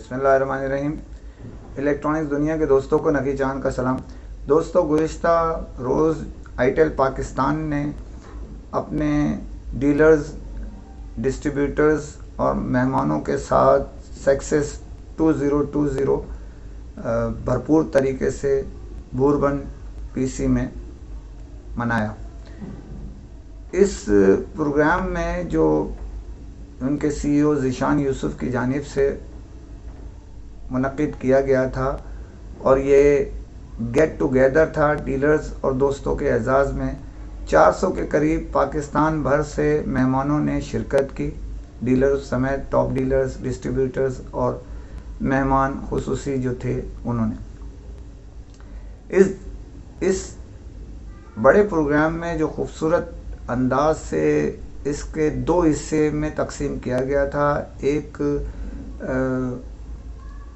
بسم اللہ الرحمن الرحیم۔ الیکٹرانکس دنیا کے دوستوں کو نقی چاند کا سلام۔ دوستوں، گزشتہ روز آئیٹل پاکستان نے اپنے ڈیلرز، ڈسٹریبیوٹرز اور مہمانوں کے ساتھ سکسیس 2020 بھرپور طریقے سے بوربن پی سی میں منایا۔ اس پروگرام میں جو ان کے سی ای او ذیشان یوسف کی جانب سے منعقد کیا گیا تھا، اور یہ گیٹ ٹوگیدر تھا ڈیلرز اور دوستوں کے اعزاز میں، 400 کے قریب پاکستان بھر سے مہمانوں نے شرکت کی، ڈیلرز سمیت ٹاپ ڈیلرز، ڈسٹریبیوٹرز اور مہمان خصوصی جو تھے انہوں نے اس بڑے پروگرام میں جو خوبصورت انداز سے اس کے 2 حصے میں تقسیم کیا گیا تھا۔ ایک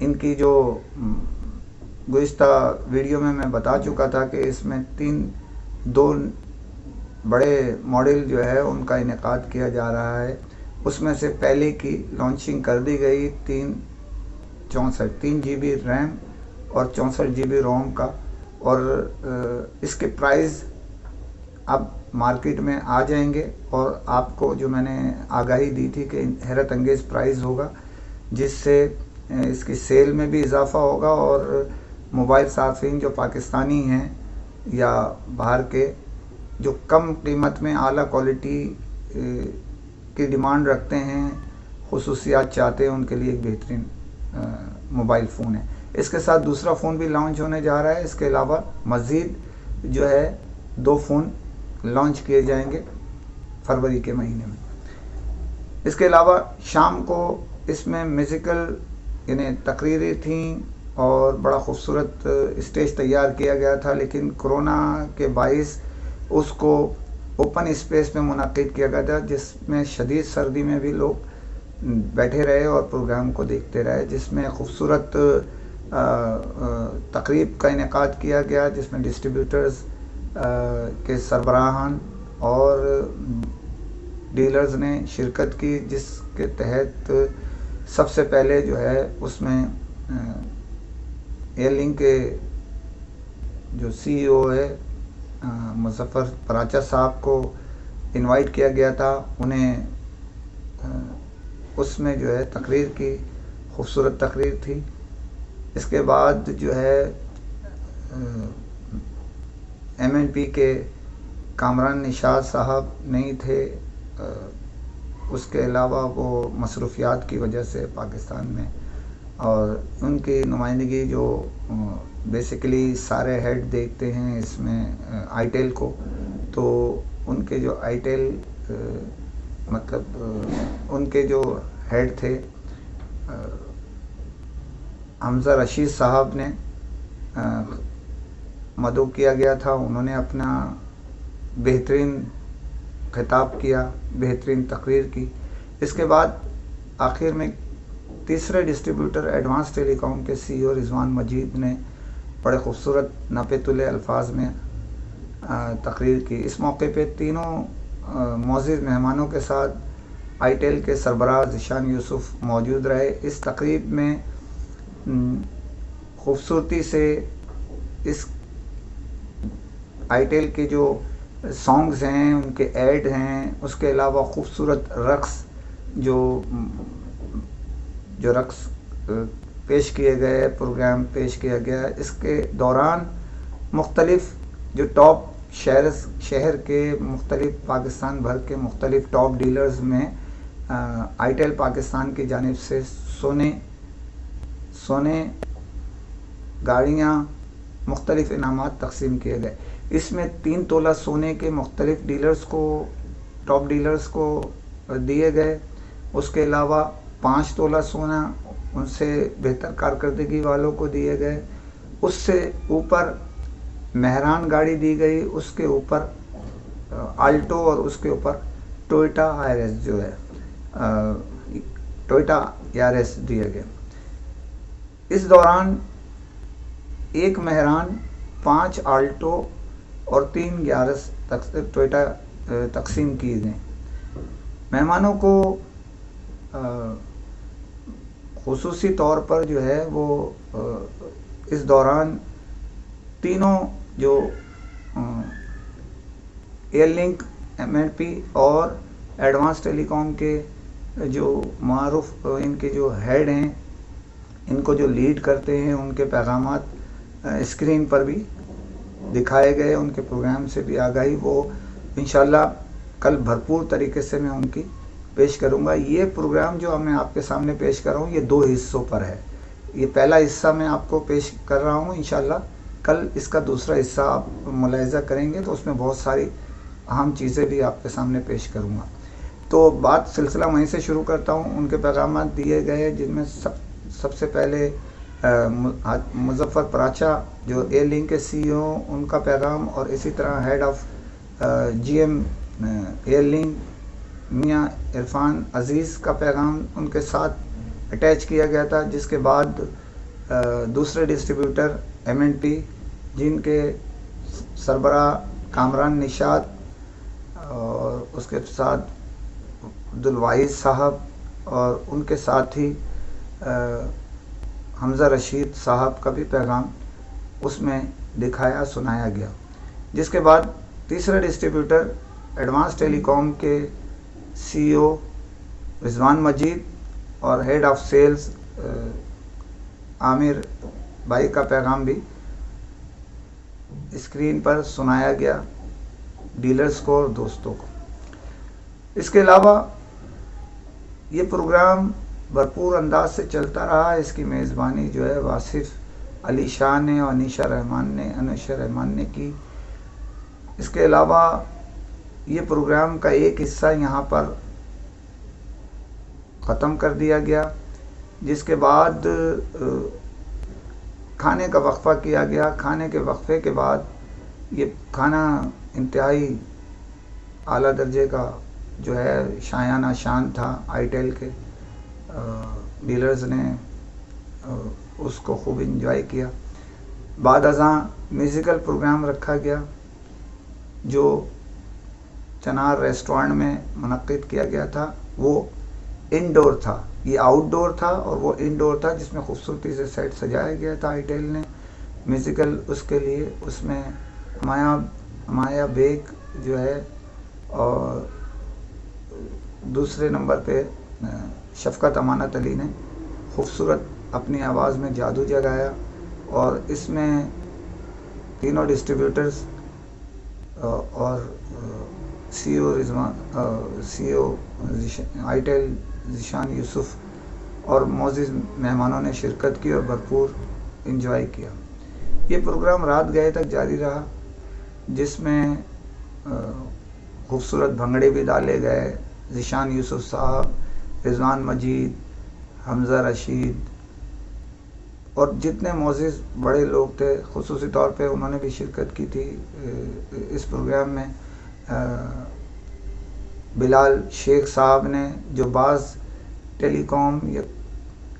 ان کی جو گزشتہ ویڈیو میں بتا چکا تھا کہ اس میں 2 بڑے ماڈل جو ہے ان کا انعقاد کیا جا رہا ہے۔ اس میں سے پہلے کی لانچنگ کر دی گئی 3 جی بی ریم اور 64 جی بی روم کا، اور اس کے پرائز اب مارکیٹ میں آ جائیں گے، اور آپ کو جو میں نے آگاہی دی تھی کہ حیرت انگیز پرائز ہوگا، جس سے اس کی سیل میں بھی اضافہ ہوگا، اور موبائل صارفین جو پاکستانی ہیں یا باہر کے جو کم قیمت میں اعلیٰ کوالٹی کی ڈیمانڈ رکھتے ہیں، خصوصیات چاہتے ہیں، ان کے لیے ایک بہترین موبائل فون ہے۔ اس کے ساتھ دوسرا فون بھی لانچ ہونے جا رہا ہے۔ اس کے علاوہ مزید جو ہے 2 فون لانچ کیے جائیں گے فروری کے مہینے میں۔ اس کے علاوہ شام کو اس میں میوزیکل یعنی تقریریں تھیں اور بڑا خوبصورت اسٹیج تیار کیا گیا تھا، لیکن کرونا کے باعث اس کو اوپن اسپیس میں منعقد کیا گیا تھا، جس میں شدید سردی میں بھی لوگ بیٹھے رہے اور پروگرام کو دیکھتے رہے، جس میں خوبصورت تقریب کا انعقاد کیا گیا، جس میں ڈسٹریبیوٹرز کے سربراہان اور ڈیلرز نے شرکت کی، جس کے تحت سب سے پہلے جو ہے اس میں ایئر لنک کے جو سی ای او ہے مظفر پراچا صاحب کو انوائٹ کیا گیا تھا۔ انہیں اس میں جو ہے تقریر کی، خوبصورت تقریر تھی۔ اس کے بعد جو ہے ایم این پی کے کامران نشاط صاحب نہیں تھے، اس کے علاوہ وہ مصروفیات کی وجہ سے پاکستان میں، اور ان کی نمائندگی جو بیسیکلی سارے ہیڈ دیکھتے ہیں اس میں آئیٹل کو، تو ان کے جو آئیٹل مطلب ان کے جو ہیڈ تھے حمزہ رشید صاحب نے مدعو کیا گیا تھا۔ انہوں نے اپنا بہترین خطاب کیا، بہترین تقریر کی۔ اس کے بعد آخر میں تیسرے ڈسٹریبیوٹر ایڈوانس ٹیلی کام کے سی ای او رضوان مجید نے بڑے خوبصورت نپے تلے الفاظ میں تقریر کی۔ اس موقع پہ تینوں معزز مہمانوں کے ساتھ آئیٹل کے سربراہ ذیشان یوسف موجود رہے۔ اس تقریب میں خوبصورتی سے اس آئیٹل کے جو سانگز ہیں، ان کے ایڈ ہیں، اس کے علاوہ خوبصورت رقص جو رقص پیش کیے گئے، پروگرام پیش کیا گیا۔ اس کے دوران مختلف جو ٹاپ شہر کے مختلف پاکستان بھر کے مختلف ٹاپ ڈیلرز میں آئیٹل پاکستان کی جانب سے سونے گاڑیاں، مختلف انعامات تقسیم کیے گئے۔ اس میں 3 تولہ سونے کے مختلف ڈیلرز کو، ٹاپ ڈیلرز کو دیے گئے۔ اس کے علاوہ 5 تولہ سونا ان سے بہتر کارکردگی والوں کو دیے گئے۔ اس سے اوپر مہران گاڑی دی گئی، اس کے اوپر آلٹو، اور اس کے اوپر ٹوئٹا آئرس جو ہے ٹوئٹا یارس دیے گئے۔ اس دوران 1 مہران، 5 آلٹو اور 3 یارس ٹوئٹا تقسیم کی گئیں۔ مہمانوں کو خصوصی طور پر جو ہے وہ اس دوران تینوں جو ایئر لنک MNP اور ایڈوانس ٹیلی کام کے جو معروف ان کے جو ہیڈ ہیں، ان کو جو لیڈ کرتے ہیں، ان کے پیغامات اسکرین پر بھی دکھائے گئے، ان کے پروگرام سے بھی آگاہی وہ انشاءاللہ کل بھرپور طریقے سے میں ان کی پیش کروں گا۔ یہ پروگرام جو میں آپ کے سامنے پیش کر رہا ہوں یہ 2 حصوں پر ہے۔ یہ پہلا حصہ میں آپ کو پیش کر رہا ہوں، انشاءاللہ کل اس کا دوسرا حصہ آپ ملاحظہ کریں گے تو اس میں بہت ساری اہم چیزیں بھی آپ کے سامنے پیش کروں گا۔ تو بات سلسلہ وہیں سے شروع کرتا ہوں۔ ان کے پیغامات دیے گئے جن میں سب سے پہلے مظفر پراچا جو ایئر لنک کے CEO ان کا پیغام، اور اسی طرح head of GM Air Link Mian Irfan عزیز کا پیغام ان کے ساتھ اٹیچ کیا گیا تھا، جس کے بعد دوسرے ڈسٹریبیوٹر MNP جن کے سربراہ کامران نشاد اور اس کے ساتھ عبدالواحد صاحب اور ان کے ساتھ ہی حمزہ رشید صاحب کا بھی پیغام اس میں دکھایا سنایا گیا، جس کے بعد تیسرا ڈسٹریبیوٹر ایڈوانس ٹیلی کام کے CEO رضوان مجید اور ہیڈ آف سیلز عامر بھائی کا پیغام بھی اسکرین پر سنایا گیا ڈیلرز کو اور دوستوں کو۔ اس کے علاوہ یہ پروگرام بھرپور انداز سے چلتا رہا۔ اس کی میزبانی جو ہے واصف علی شاہ نے اور انیشا رحمان نے کی۔ اس کے علاوہ یہ پروگرام کا ایک حصہ یہاں پر ختم کر دیا گیا، جس کے بعد کھانے کا وقفہ کیا گیا۔ کھانے کے وقفے کے بعد یہ کھانا انتہائی اعلیٰ درجے کا جو ہے شایانہ شان تھا۔ آئیٹیل کے ڈیلرز نے اس کو خوب انجوائے کیا۔ بعد ازاں میوزیکل پروگرام رکھا گیا جو چنار ریسٹورانٹ میں منعقد کیا گیا تھا۔ وہ انڈور تھا، یہ آؤٹ ڈور تھا اور وہ انڈور تھا، جس میں خوبصورتی سے سیٹ سجایا گیا تھا آئیٹیل نے میوزیکل اس کے لیے۔ اس میں مایا بیگ جو ہے اور دوسرے نمبر پہ شفقت امانت علی نے خوبصورت اپنی آواز میں جادو جگایا، اور اس میں تینوں ڈسٹریبیوٹرز اور CEO آئیٹیل ذیشان یوسف اور معزز مہمانوں نے شرکت کی اور بھرپور انجوائے کیا۔ یہ پروگرام رات گئے تک جاری رہا، جس میں خوبصورت بھنگڑے بھی ڈالے گئے۔ ذیشان یوسف صاحب، رضوان مجید، حمزہ رشید اور جتنے معزز بڑے لوگ تھے خصوصی طور پہ انہوں نے بھی شرکت کی تھی اس پروگرام میں۔ بلال شیخ صاحب نے جو بعض ٹیلی کام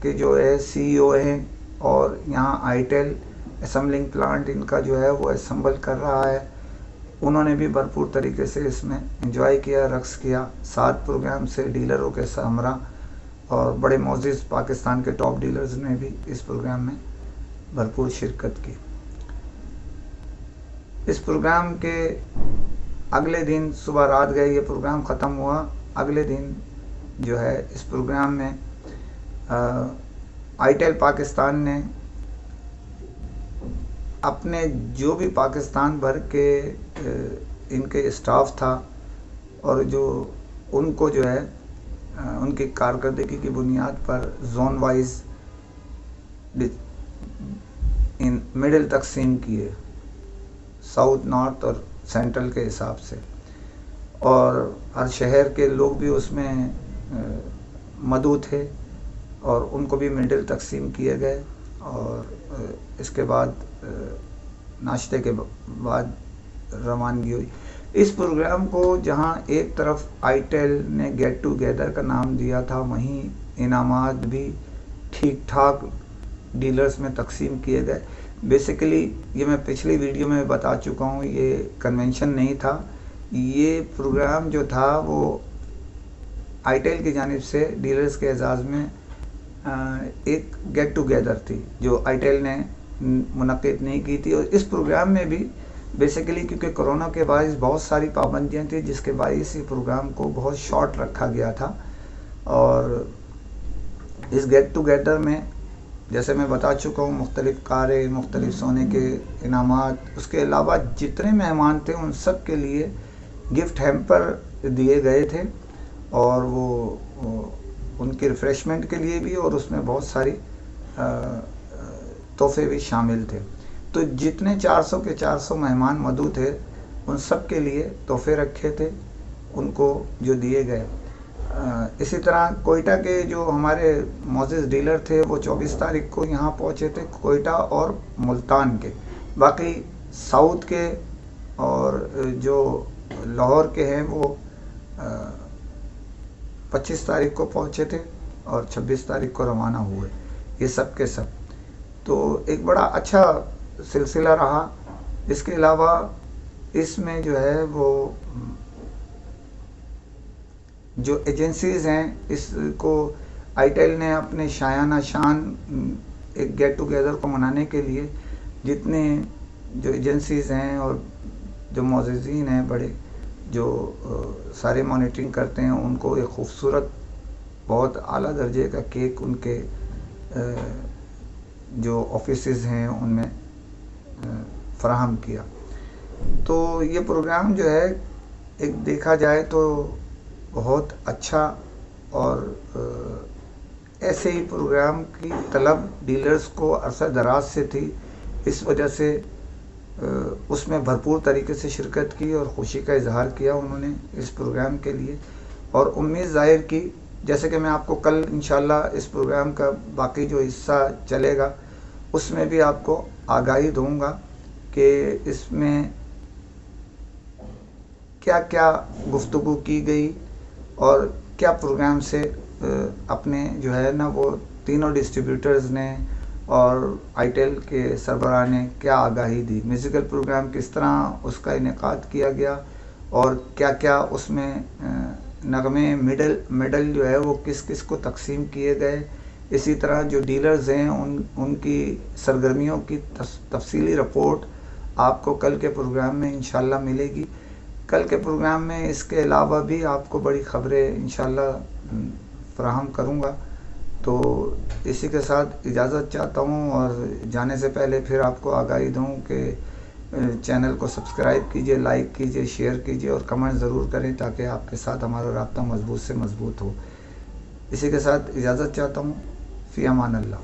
کے جو ہے CEO ہیں اور یہاں آئیٹیل اسمبلنگ پلانٹ ان کا جو ہے وہ اسمبل کر رہا ہے، انہوں نے بھی بھرپور طریقے سے اس میں انجوائے کیا، رقص کیا۔ 7 پروگرام سے ڈیلروں کے ہمراہ اور بڑے معزز پاکستان کے ٹاپ ڈیلرز نے بھی اس پروگرام میں بھرپور شرکت کی۔ اس پروگرام کے اگلے دن صبح رات گئے یہ پروگرام ختم ہوا۔ اگلے دن جو ہے اس پروگرام میں آئیٹیل پاکستان نے اپنے جو بھی پاکستان بھر کے ان کے اسٹاف تھا اور جو ان کو جو ہے ان کی کارکردگی کی بنیاد پر زون وائز مڈل تقسیم کیے، ساؤتھ، نارتھ اور سینٹرل کے حساب سے، اور ہر شہر کے لوگ بھی اس میں مدعو تھے اور ان کو بھی مڈل تقسیم کیے گئے۔ اور اس کے بعد ناشتے کے بعد روانگی ہوئی۔ اس پروگرام کو جہاں ایک طرف آئیٹیل نے گیٹ ٹوگیدر کا نام دیا تھا، وہیں انعامات بھی ٹھیک ٹھاک ڈیلرز میں تقسیم کیے گئے۔ بیسیکلی یہ میں پچھلی ویڈیو میں بتا چکا ہوں، یہ کنونشن نہیں تھا، یہ پروگرام جو تھا وہ آئیٹیل کی جانب سے ڈیلرز کے اعزاز میں ایک گیٹ ٹوگیدر تھی جو آئیٹیل نے منعقد نہیں کی تھی، اور اس پروگرام میں بھی بیسیکلی کیونکہ کرونا کے باعث بہت ساری پابندیاں تھیں، جس کے باعث یہ پروگرام کو بہت شارٹ رکھا گیا تھا. اور اس گیٹ ٹوگیدر میں جیسے میں بتا چکا ہوں مختلف کاریں، مختلف سونے کے انعامات، اس کے علاوہ جتنے مہمان تھے ان سب کے لیے گفٹ ہیمپر دیے گئے تھے، اور وہ ان کی ریفریشمنٹ کے لیے بھی، اور اس میں بہت ساری تحفے بھی شامل تھے. تو جتنے 400 کے 400 مہمان مدعو تھے ان سب کے لیے تحفے رکھے تھے، ان کو جو دیے گئے. اسی طرح کوئٹہ کے جو ہمارے معزز ڈیلر تھے وہ 24 تاریخ کو یہاں پہنچے تھے، کوئٹہ اور ملتان کے. باقی ساؤتھ کے اور جو لاہور کے ہیں وہ 25 تاریخ کو پہنچے تھے اور 26 تاریخ کو روانہ ہوئے، یہ سب کے سب. تو ایک بڑا اچھا سلسلہ رہا. اس کے علاوہ اس میں جو ہے وہ جو ایجنسیز ہیں، اس کو آئیٹیل نے اپنے شایانہ شان ایک گیٹ ٹوگیدر کو منانے کے لیے جتنے جو ایجنسیز ہیں اور جو معززین ہیں بڑے جو سارے مانیٹرنگ کرتے ہیں، ان کو ایک خوبصورت بہت اعلیٰ درجے کا کیک ان کے جو آفیسز ہیں ان میں فراہم کیا. تو یہ پروگرام جو ہے ایک دیکھا جائے تو بہت اچھا، اور ایسے ہی پروگرام کی طلب ڈیلرز کو عرصہ دراز سے تھی. اس وجہ سے اس میں بھرپور طریقے سے شرکت کی اور خوشی کا اظہار کیا انہوں نے اس پروگرام کے لیے، اور امید ظاہر کی. جیسے کہ میں آپ کو کل انشاءاللہ اس پروگرام کا باقی جو حصہ چلے گا اس میں بھی آپ کو آگاہی دوں گا کہ اس میں کیا کیا گفتگو کی گئی اور کیا پروگرام سے اپنے جو ہے نا وہ تینوں ڈسٹریبیوٹرز نے اور آئیٹیل کے سربراہ نے کیا آگاہی دی. میوزیکل پروگرام کس طرح اس کا انعقاد کیا گیا، اور کیا کیا اس میں نغمے میڈل جو ہے وہ کس کس کو تقسیم کیے گئے. اسی طرح جو ڈیلرز ہیں ان کی سرگرمیوں کی تفصیلی رپورٹ آپ کو کل کے پروگرام میں انشاءاللہ ملے گی. کل کے پروگرام میں اس کے علاوہ بھی آپ کو بڑی خبریں انشاءاللہ فراہم کروں گا. تو اسی کے ساتھ اجازت چاہتا ہوں، اور جانے سے پہلے پھر آپ کو آگاہی دوں کہ چینل کو سبسکرائب کیجئے، لائک کیجئے، شیئر کیجئے اور کمنٹ ضرور کریں تاکہ آپ کے ساتھ ہمارا رابطہ مضبوط سے مضبوط ہو. اسی کے ساتھ اجازت چاہتا ہوں. فی امان اللہ.